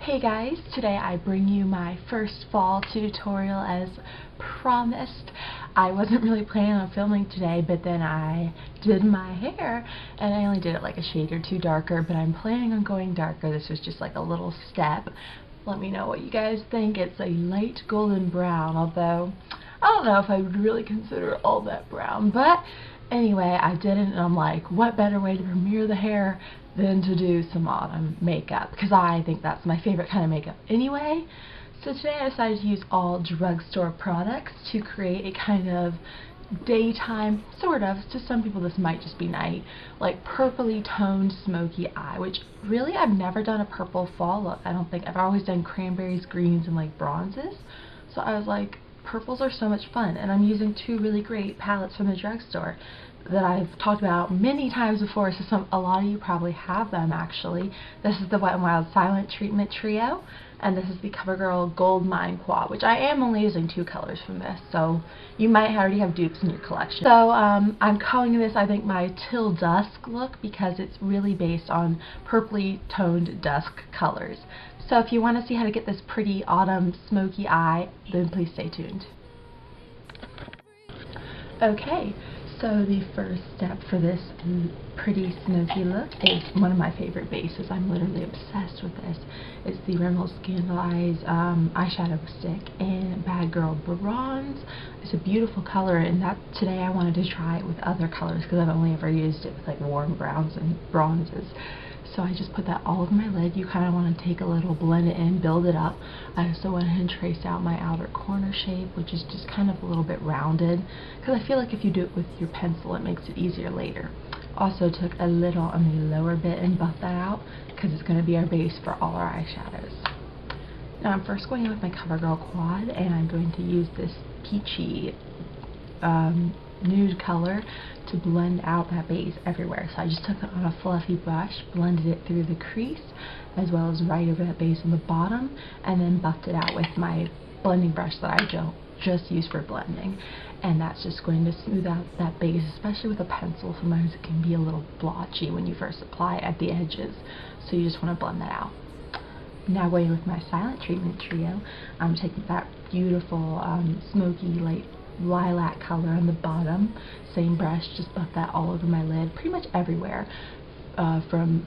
Hey guys, today I bring you my first fall tutorial as promised. I wasn't really planning on filming today, but then I did my hair and I only did it like a shade or two darker, but I'm planning on going darker. This was just like a little step. Let me know what you guys think. It's a light golden brown, although I don't know if I would really consider it all that brown, but anyway, I did it and I'm like, what better way to premiere the hair than to do some autumn makeup, because I think that's my favorite kind of makeup anyway. So today I decided to use all drugstore products to create a kind of daytime, sort of, to some people this might just be night, like purpley toned smoky eye, which really I've never done a purple fall look. I don't think. I've always done cranberries, greens, and like bronzes. So I was like, purples are so much fun, and I'm using two really great palettes from the drugstore that I've talked about many times before, so a lot of you probably have them actually. This is the Wet n Wild Silent Treatment Trio, and this is the Covergirl Goldmine Quad, which I am only using two colors from this, so you might already have dupes in your collection. So I'm calling this, I think, my Till Dusk look, because it's really based on purpley toned dusk colors. So if you want to see how to get this pretty autumn smoky eye, then please stay tuned. Okay, so the first step for this pretty smoky look is one of my favorite bases. I'm literally obsessed with this. It's the Rimmel Scandaleyes eyeshadow stick in Bad Girl Bronze. It's a beautiful color, and today I wanted to try it with other colors because I've only ever used it with like warm browns and bronzes. So I just put that all over my lid. You kind of want to take a little, blend it in, build it up. I also went ahead and traced out my outer corner shape, which is just kind of a little bit rounded, because I feel like if you do it with your pencil, it makes it easier later. Also took a little on the lower bit and buffed that out, because it's going to be our base for all our eyeshadows. Now I'm first going in with my Covergirl Quad, and I'm going to use this peachy nude color to blend out that base everywhere. So I just took it on a fluffy brush, blended it through the crease as well as right over that base on the bottom, and then buffed it out with my blending brush that I just use for blending. And that's just going to smooth out that base, especially with a pencil. Sometimes it can be a little blotchy when you first apply it at the edges, so you just want to blend that out. Now going with my Silent Treatment Trio, I'm taking that beautiful smoky light lilac color on the bottom, same brush, just buff that all over my lid, pretty much everywhere, from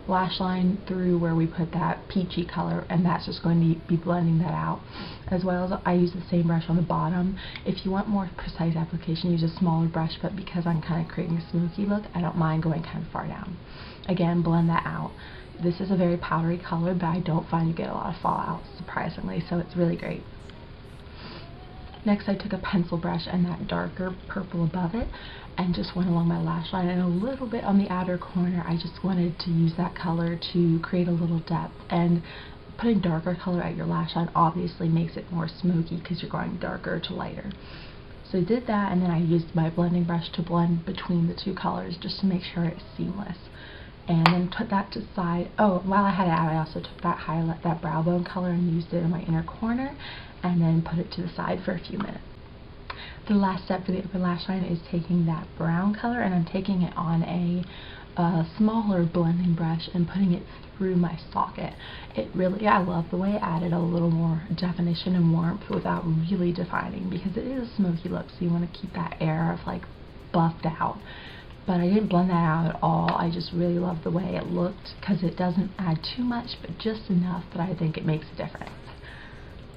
lash line through where we put that peachy color, and that's just going to be blending that out. As well as I use the same brush on the bottom. If you want more precise application, use a smaller brush, but because I'm kind of creating a smoky look, I don't mind going kind of far down. Again, blend that out. This is a very powdery color, but I don't find you get a lot of fallout, surprisingly, so it's really great. Next I took a pencil brush and that darker purple above it and just went along my lash line and a little bit on the outer corner. I just wanted to use that color to create a little depth, and putting darker color at your lash line obviously makes it more smoky because you're going darker to lighter. So I did that, and then I used my blending brush to blend between the two colors just to make sure it's seamless. And then put that to the side. Oh, while I had it out, I also took that brow bone color and used it in my inner corner, and then put it to the side for a few minutes. The last step for the upper lash line is taking that brown color, and I'm taking it on a smaller blending brush and putting it through my socket. I love the way it added a little more definition and warmth without really defining, because it is a smoky look, so you want to keep that air of like buffed out. But I didn't blend that out at all. I just really love the way it looked, because it doesn't add too much, but just enough that I think it makes a difference.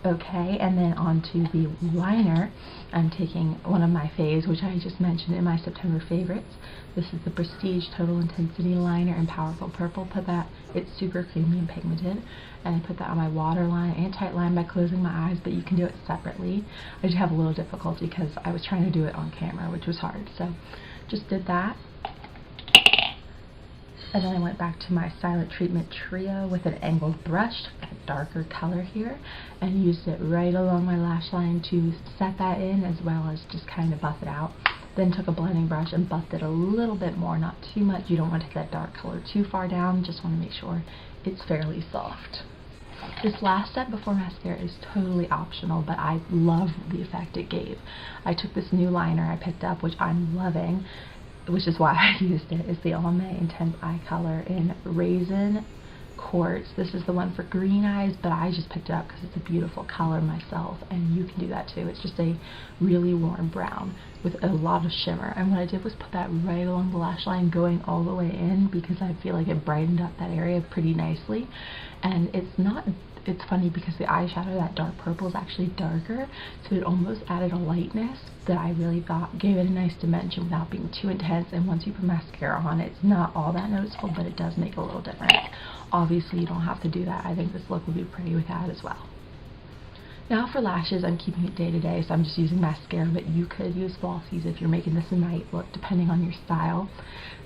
Okay, and then onto the liner. I'm taking one of my faves, which I just mentioned in my September favorites. This is the Prestige Total Intensity Liner in Powerful Purple. It's super creamy and pigmented, and I put that on my waterline and tight line by closing my eyes, but you can do it separately. I just have a little difficulty because I was trying to do it on camera, which was hard, so just did that. And then I went back to my Silent Treatment Trio with an angled brush, that darker color here, and used it right along my lash line to set that in, as well as just kind of buff it out. Then took a blending brush and buffed it a little bit more, not too much. You don't want to take that dark color too far down, just want to make sure it's fairly soft. This last step before mascara is totally optional, but I love the effect it gave. I took this new liner I picked up, which I'm loving, which is why I used it. It's the Almay Intense Eye Color in Raisin Quartz. This is the one for green eyes, but I just picked it up because it's a beautiful color myself, and you can do that too. It's just a really warm brown with a lot of shimmer, and what I did was put that right along the lash line going all the way in because I feel like it brightened up that area pretty nicely. And it's funny because the eyeshadow, that dark purple, is actually darker, so it almost added a lightness that I really thought gave it a nice dimension without being too intense. And once you put mascara on, it's not all that noticeable, but it does make a little difference. Obviously, you don't have to do that. I think this look would be pretty with that as well. Now for lashes, I'm keeping it day to day, so I'm just using mascara, but you could use falsies if you're making this a night look, depending on your style.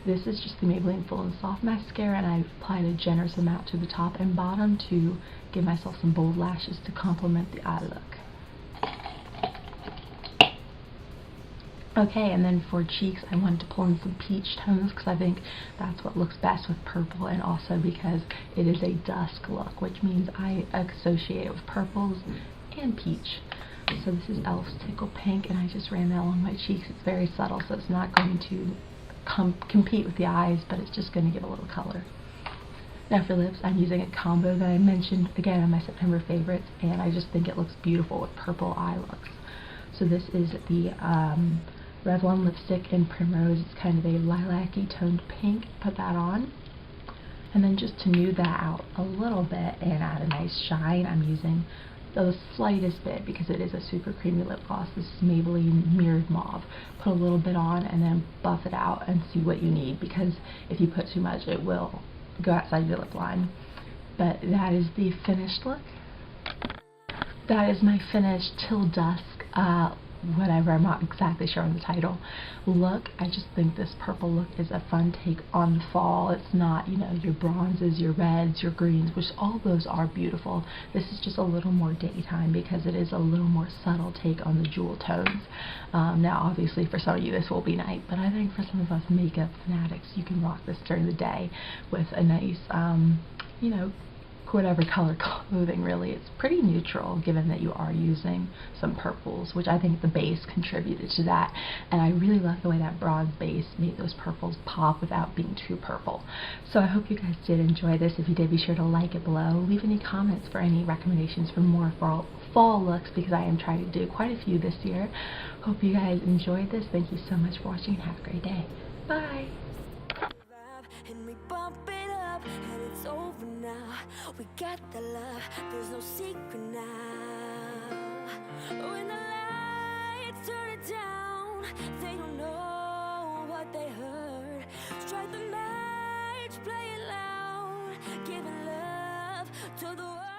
This is just the Maybelline Full and Soft Mascara, and I've applied a generous amount to the top and bottom to give myself some bold lashes to complement the eye look. Okay, and then for cheeks, I wanted to pull in some peach tones because I think that's what looks best with purple, and also because it is a dusk look, which means I associate it with purples and peach. So this is e.l.f.'s Tickled Pink, and I just ran that along my cheeks. It's very subtle, so it's not going to compete with the eyes, but it's just going to give a little color. Now for lips, I'm using a combo that I mentioned again in my September favorites, and I just think it looks beautiful with purple eye looks. So this is the Revlon lipstick in Primrose. It's kind of a lilac-y toned pink. Put that on. And then just to nude that out a little bit and add a nice shine, I'm using the slightest bit because it is a super creamy lip gloss. This is Maybelline Mirrored Mauve. Put a little bit on and then buff it out and see what you need, because if you put too much, it will go outside your lip line. But that is the finished look. That is my finished Till Dusk, whatever, I'm not exactly sure on the title, look. I just think this purple look is a fun take on the fall. It's not, you know, your bronzes, your reds, your greens, which all those are beautiful. This is just a little more daytime because it is a little more subtle take on the jewel tones. Now obviously for some of you this will be night, but I think for some of us makeup fanatics, you can rock this during the day with a nice, you know, whatever color clothing. Really, it's pretty neutral given that you are using some purples, which I think the base contributed to that, and I really love the way that bronze base made those purples pop without being too purple. So I hope you guys did enjoy this. If you did, be sure to like it below. Leave any comments for any recommendations for more fall looks, because I am trying to do quite a few this year. Hope you guys enjoyed this. Thank you so much for watching and have a great day. Bye! And it's over now. We got the love, there's no secret now. When the lights turn it down, they don't know what they heard. Strike the match, play it loud, giving love to the world.